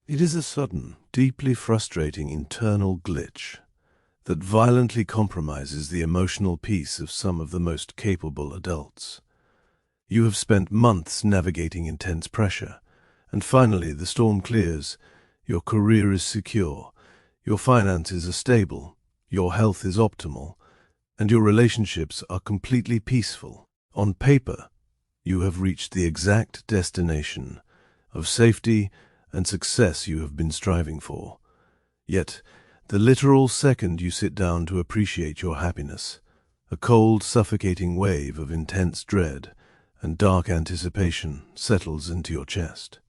It is a sudden, deeply frustrating internal glitch that violently compromises the emotional peace of some of the most capable adults. You have spent months navigating intense pressure, and finally the storm clears. Your career is secure, your finances are stable, your health is optimal, and your relationships are completely peaceful. On paper, you have reached the exact destination of safety and success you have been striving for. Yet, the literal second you sit down to appreciate your happiness, a cold, suffocating wave of intense dread and dark anticipation settles into your chest.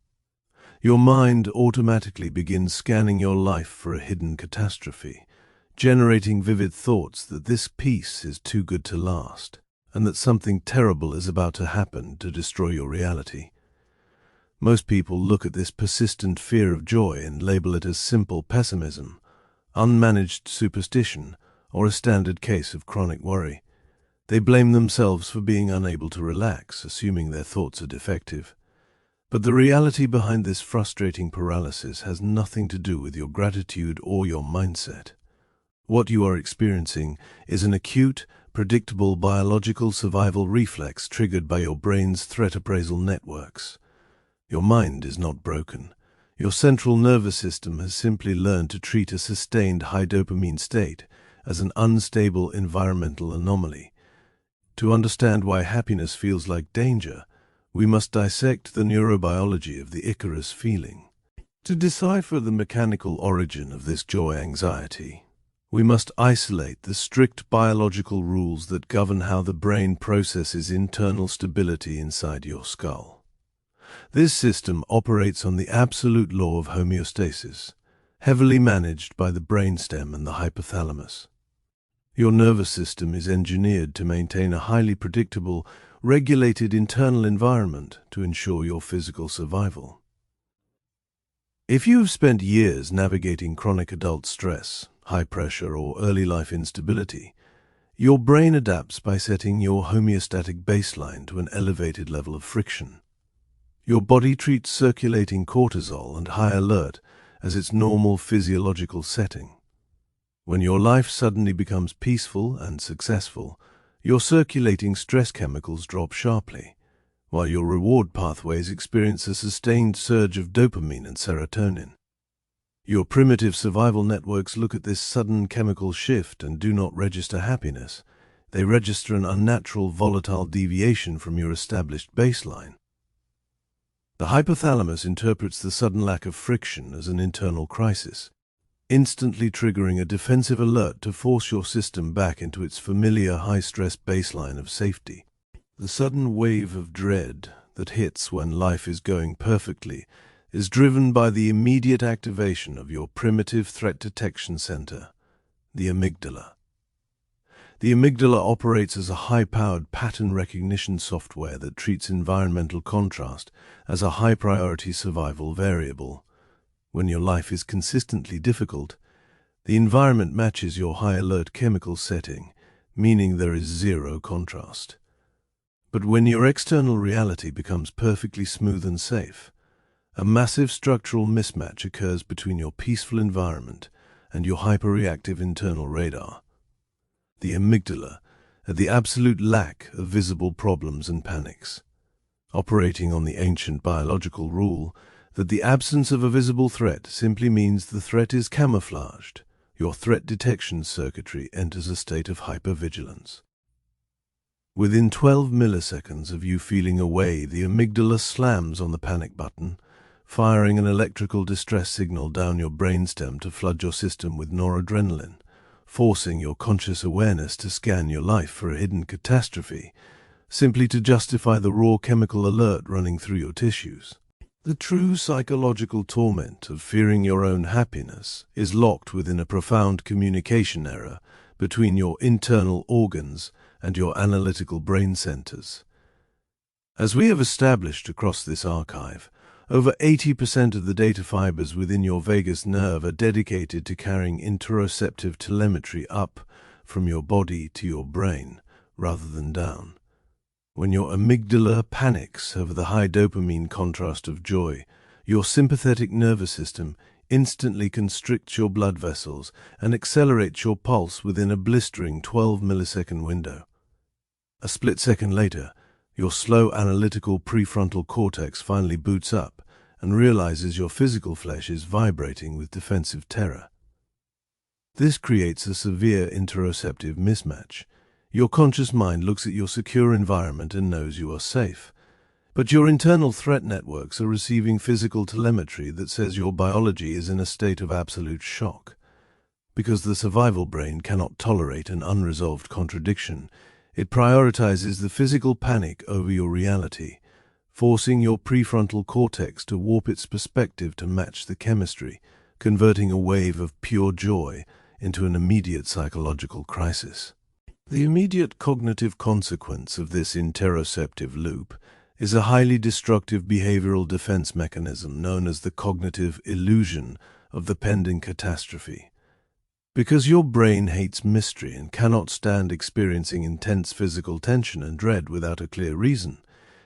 Your mind automatically begins scanning your life for a hidden catastrophe, generating vivid thoughts that this peace is too good to last, and that something terrible is about to happen to destroy your reality. Most people look at this persistent fear of joy and label it as simple pessimism, unmanaged superstition, or a standard case of chronic worry. They blame themselves for being unable to relax, assuming their thoughts are defective. But the reality behind this frustrating paralysis has nothing to do with your gratitude or your mindset. What you are experiencing is an acute, predictable biological survival reflex triggered by your brain's threat appraisal networks. Your mind is not broken. Your central nervous system has simply learned to treat a sustained high-dopamine state as an unstable environmental anomaly. To understand why happiness feels like danger, we must dissect the neurobiology of the Icarus feeling. To decipher the mechanical origin of this joy-anxiety, we must isolate the strict biological rules that govern how the brain processes internal stability inside your skull. This system operates on the absolute law of homeostasis, heavily managed by the brainstem and the hypothalamus. Your nervous system is engineered to maintain a highly predictable, regulated internal environment to ensure your physical survival. If you have spent years navigating chronic adult stress, high pressure, or early life instability, your brain adapts by setting your homeostatic baseline to an elevated level of friction. Your body treats circulating cortisol and high alert as its normal physiological setting. When your life suddenly becomes peaceful and successful, your circulating stress chemicals drop sharply, while your reward pathways experience a sustained surge of dopamine and serotonin. Your primitive survival networks look at this sudden chemical shift and do not register happiness. They register an unnatural, volatile deviation from your established baseline. The hypothalamus interprets the sudden lack of friction as an internal crisis, instantly triggering a defensive alert to force your system back into its familiar high-stress baseline of safety. The sudden wave of dread that hits when life is going perfectly is driven by the immediate activation of your primitive threat detection center, the amygdala. The amygdala operates as a high-powered pattern recognition software that treats environmental contrast as a high-priority survival variable. When your life is consistently difficult, the environment matches your high-alert chemical setting, meaning there is zero contrast. But when your external reality becomes perfectly smooth and safe, a massive structural mismatch occurs between your peaceful environment and your hyperreactive internal radar. The amygdala, at the absolute lack of visible problems and panics, operating on the ancient biological rule that the absence of a visible threat simply means the threat is camouflaged, your threat detection circuitry enters a state of hypervigilance. Within 12 milliseconds of you feeling away, the amygdala slams on the panic button, firing an electrical distress signal down your brainstem to flood your system with noradrenaline, forcing your conscious awareness to scan your life for a hidden catastrophe, simply to justify the raw chemical alert running through your tissues. The true psychological torment of fearing your own happiness is locked within a profound communication error between your internal organs and your analytical brain centers. As we have established across this archive, over 80% of the data fibers within your vagus nerve are dedicated to carrying interoceptive telemetry up from your body to your brain, rather than down. When your amygdala panics over the high dopamine contrast of joy, Your sympathetic nervous system instantly constricts your blood vessels and accelerates your pulse within a blistering 12-millisecond window. A split second later, your slow analytical prefrontal cortex finally boots up and realizes your physical flesh is vibrating with defensive terror. This creates a severe interoceptive mismatch. Your conscious mind looks at your secure environment and knows you are safe, but your internal threat networks are receiving physical telemetry that says your biology is in a state of absolute shock. Because the survival brain cannot tolerate an unresolved contradiction, it prioritizes the physical panic over your reality, forcing your prefrontal cortex to warp its perspective to match the chemistry, converting a wave of pure joy into an immediate psychological crisis. The immediate cognitive consequence of this interoceptive loop is a highly destructive behavioral defense mechanism known as the cognitive illusion of the pending catastrophe. Because your brain hates mystery and cannot stand experiencing intense physical tension and dread without a clear reason,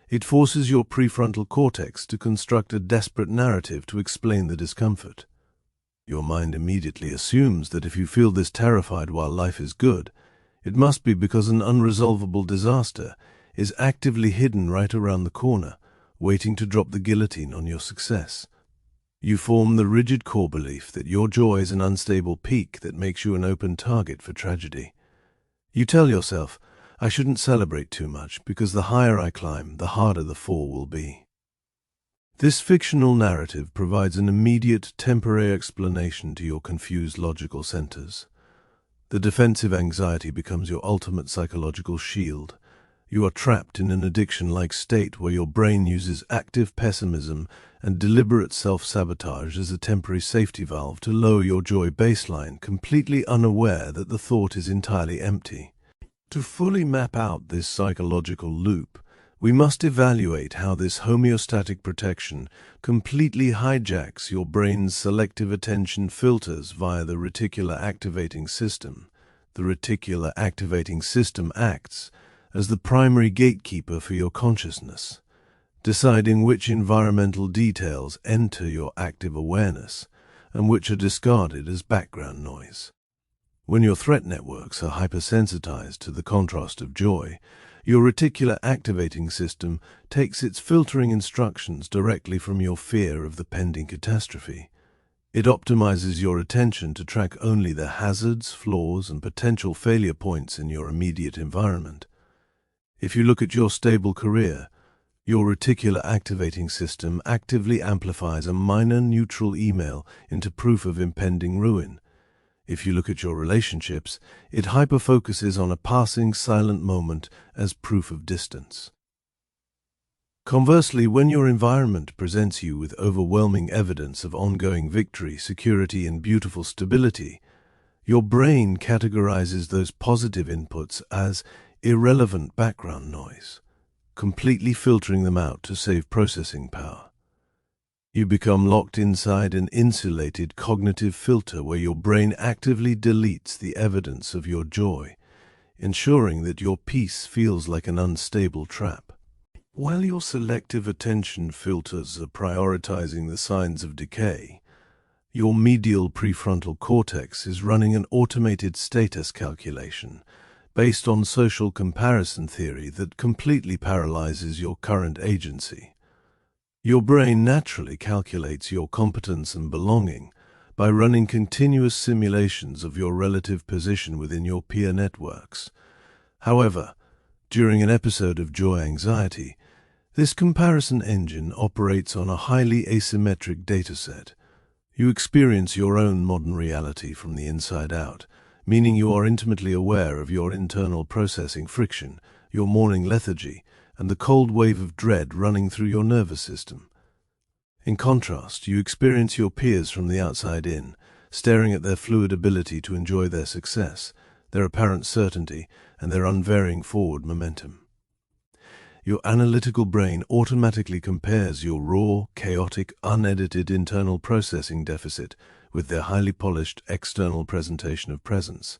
it forces your prefrontal cortex to construct a desperate narrative to explain the discomfort. Your mind immediately assumes that if you feel this terrified while life is good, it must be because an unresolvable disaster is actively hidden right around the corner, waiting to drop the guillotine on your success. You form the rigid core belief that your joy is an unstable peak that makes you an open target for tragedy. You tell yourself, I shouldn't celebrate too much because the higher I climb, the harder the fall will be. This fictional narrative provides an immediate, temporary explanation to your confused logical centers. The defensive anxiety becomes your ultimate psychological shield. You are trapped in an addiction-like state where your brain uses active pessimism and deliberate self-sabotage as a temporary safety valve to lower your joy baseline, completely unaware that the thought is entirely empty. To fully map out this psychological loop, we must evaluate how this homeostatic protection completely hijacks your brain's selective attention filters via the reticular activating system. The reticular activating system acts as the primary gatekeeper for your consciousness, deciding which environmental details enter your active awareness and which are discarded as background noise. When your threat networks are hypersensitized to the contrast of joy, your reticular activating system takes its filtering instructions directly from your fear of the pending catastrophe. It optimizes your attention to track only the hazards, flaws, and potential failure points in your immediate environment. If you look at your stable career, your reticular activating system actively amplifies a minor neutral email into proof of impending ruin. If you look at your relationships, it hyperfocuses on a passing silent moment as proof of distance. Conversely, when your environment presents you with overwhelming evidence of ongoing victory, security, and beautiful stability, your brain categorizes those positive inputs as irrelevant background noise, completely filtering them out to save processing power. You become locked inside an insulated cognitive filter where your brain actively deletes the evidence of your joy, ensuring that your peace feels like an unstable trap. While your selective attention filters are prioritizing the signs of decay, your medial prefrontal cortex is running an automated status calculation based on social comparison theory that completely paralyzes your current agency. Your brain naturally calculates your competence and belonging by running continuous simulations of your relative position within your peer networks. However, during an episode of joy anxiety, this comparison engine operates on a highly asymmetric dataset. You experience your own modern reality from the inside out, meaning you are intimately aware of your internal processing friction, your morning lethargy, and the cold wave of dread running through your nervous system. In contrast, you experience your peers from the outside in, staring at their fluid ability to enjoy their success, their apparent certainty, and their unvarying forward momentum. Your analytical brain automatically compares your raw, chaotic, unedited internal processing deficit with their highly polished external presentation of presence.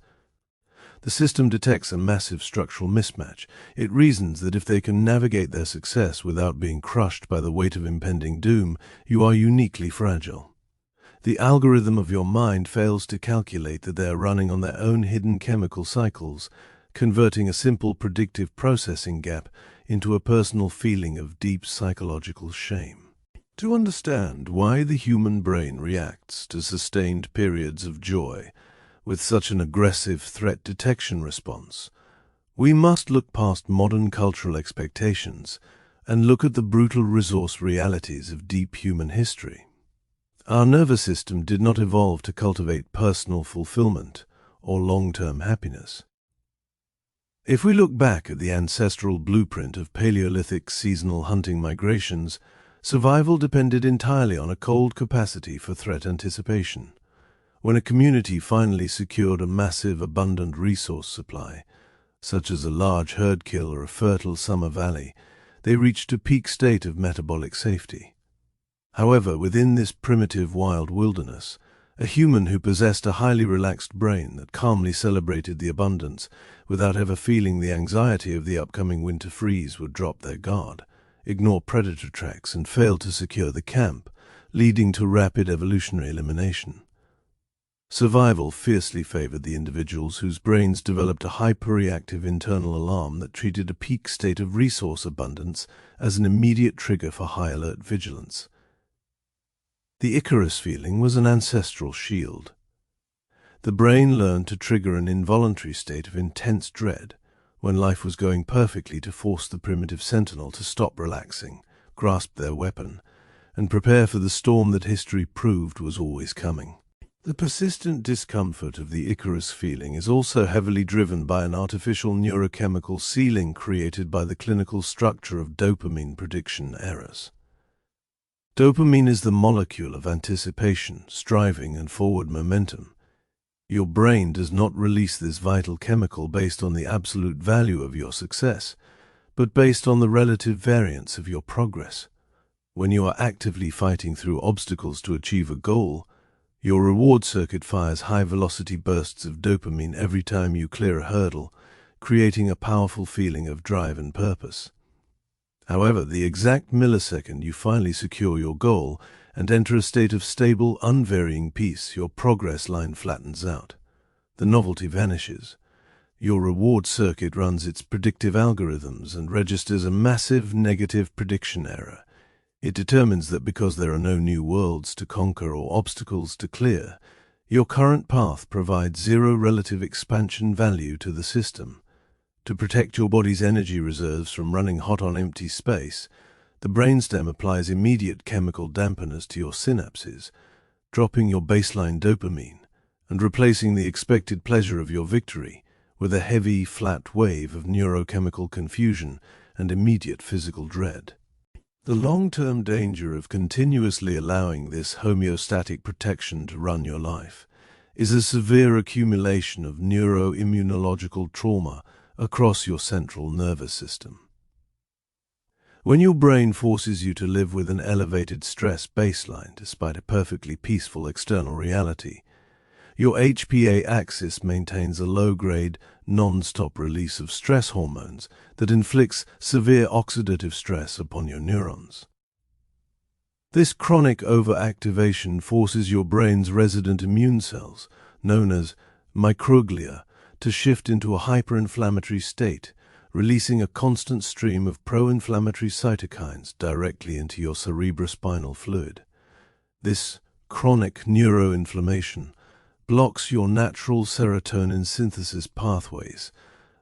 The system detects a massive structural mismatch. It reasons that if they can navigate their success without being crushed by the weight of impending doom, you are uniquely fragile. The algorithm of your mind fails to calculate that they are running on their own hidden chemical cycles, converting a simple predictive processing gap into a personal feeling of deep psychological shame. To understand why the human brain reacts to sustained periods of joy with such an aggressive threat detection response, we must look past modern cultural expectations and look at the brutal resource realities of deep human history. Our nervous system did not evolve to cultivate personal fulfillment or long-term happiness. If we look back at the ancestral blueprint of paleolithic seasonal hunting migrations, survival depended entirely on a cold capacity for threat anticipation. When a community finally secured a massive, abundant resource supply, such as a large herd kill or a fertile summer valley, they reached a peak state of metabolic safety. However, within this primitive wild wilderness, a human who possessed a highly relaxed brain that calmly celebrated the abundance without ever feeling the anxiety of the upcoming winter freeze would drop their guard, ignore predator tracks, and fail to secure the camp, leading to rapid evolutionary elimination. Survival fiercely favored the individuals whose brains developed a hyperreactive internal alarm that treated a peak state of resource abundance as an immediate trigger for high-alert vigilance. The Icarus feeling was an ancestral shield. The brain learned to trigger an involuntary state of intense dread when life was going perfectly to force the primitive sentinel to stop relaxing, grasp their weapon, and prepare for the storm that history proved was always coming. The persistent discomfort of the Icarus feeling is also heavily driven by an artificial neurochemical ceiling created by the clinical structure of dopamine prediction errors. Dopamine is the molecule of anticipation, striving, and forward momentum. Your brain does not release this vital chemical based on the absolute value of your success, but based on the relative variance of your progress. When you are actively fighting through obstacles to achieve a goal, your reward circuit fires high-velocity bursts of dopamine every time you clear a hurdle, creating a powerful feeling of drive and purpose. However, the exact millisecond you finally secure your goal and enter a state of stable, unvarying peace, your progress line flattens out. The novelty vanishes. Your reward circuit runs its predictive algorithms and registers a massive negative prediction error. It determines that because there are no new worlds to conquer or obstacles to clear, your current path provides zero relative expansion value to the system. To protect your body's energy reserves from running hot on empty space, the brainstem applies immediate chemical dampeners to your synapses, dropping your baseline dopamine and replacing the expected pleasure of your victory with a heavy, flat wave of neurochemical confusion and immediate physical dread. The long-term danger of continuously allowing this homeostatic protection to run your life is a severe accumulation of neuroimmunological trauma across your central nervous system. When your brain forces you to live with an elevated stress baseline despite a perfectly peaceful external reality, your HPA axis maintains a low-grade, non-stop release of stress hormones that inflicts severe oxidative stress upon your neurons. This chronic overactivation forces your brain's resident immune cells, known as microglia, to shift into a hyperinflammatory state, releasing a constant stream of pro-inflammatory cytokines directly into your cerebrospinal fluid. This chronic neuroinflammation blocks your natural serotonin synthesis pathways,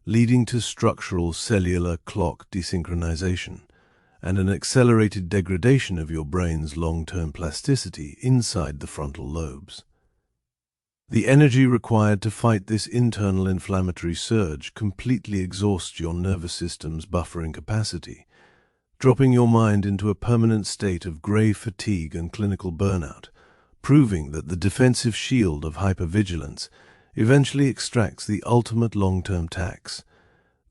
leading to structural cellular clock desynchronization and an accelerated degradation of your brain's long-term plasticity inside the frontal lobes. The energy required to fight this internal inflammatory surge completely exhausts your nervous system's buffering capacity, dropping your mind into a permanent state of grave fatigue and clinical burnout, proving that the defensive shield of hypervigilance eventually extracts the ultimate long-term tax,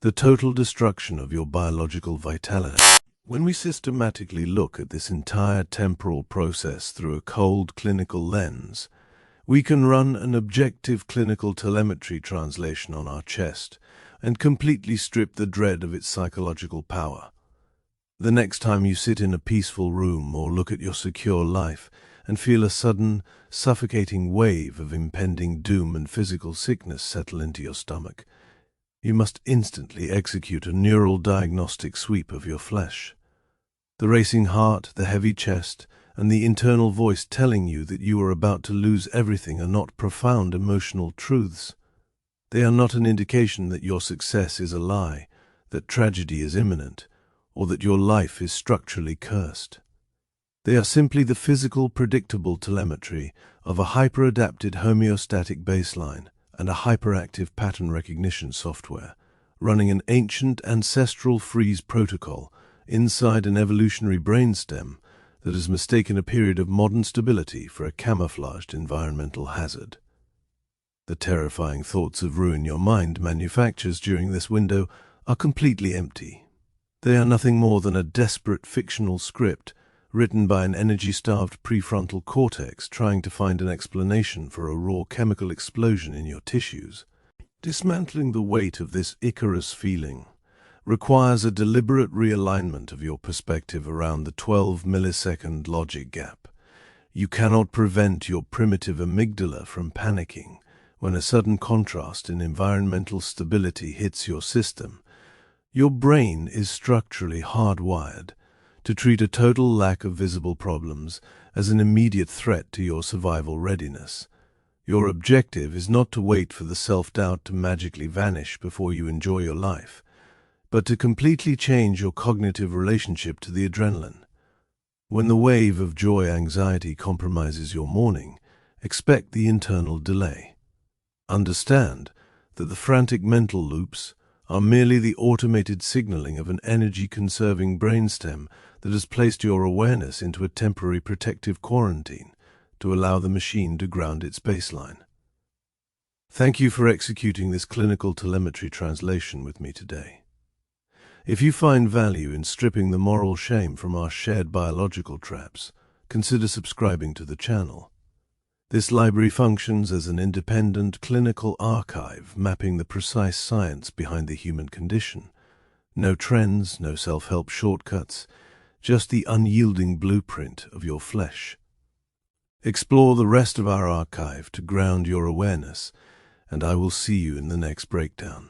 the total destruction of your biological vitality. When we systematically look at this entire temporal process through a cold clinical lens, We can run an objective clinical telemetry translation on our chest and completely strip the dread of its psychological power. The next time you sit in a peaceful room or look at your secure life and feel a sudden, suffocating wave of impending doom and physical sickness settle into your stomach, you must instantly execute a neural diagnostic sweep of your flesh. The racing heart, the heavy chest, and the internal voice telling you that you are about to lose everything are not profound emotional truths. They are not an indication that your success is a lie, that tragedy is imminent, or that your life is structurally cursed. They are simply the physical, predictable telemetry of a hyper-adapted homeostatic baseline and a hyperactive pattern recognition software, running an ancient ancestral freeze protocol inside an evolutionary brainstem that has mistaken a period of modern stability for a camouflaged environmental hazard. The terrifying thoughts of ruin your mind manufactures during this window are completely empty. They are nothing more than a desperate fictional script written by an energy-starved prefrontal cortex trying to find an explanation for a raw chemical explosion in your tissues. Dismantling the weight of this Icarus feeling requires a deliberate realignment of your perspective around the 12-millisecond logic gap. You cannot prevent your primitive amygdala from panicking when a sudden contrast in environmental stability hits your system. Your brain is structurally hardwired to treat a total lack of visible problems as an immediate threat to your survival readiness. Your objective is not to wait for the self-doubt to magically vanish before you enjoy your life, but to completely change your cognitive relationship to the adrenaline. When the wave of joy-anxiety compromises your morning, expect the internal delay. Understand that the frantic mental loops are merely the automated signaling of an energy-conserving brainstem that has placed your awareness into a temporary protective quarantine to allow the machine to ground its baseline. Thank you for executing this clinical telemetry translation with me today. If you find value in stripping the moral shame from our shared biological traps, consider subscribing to the channel. This library functions as an independent clinical archive mapping the precise science behind the human condition. No trends, no self-help shortcuts, just the unyielding blueprint of your flesh. Explore the rest of our archive to ground your awareness, and I will see you in the next breakdown.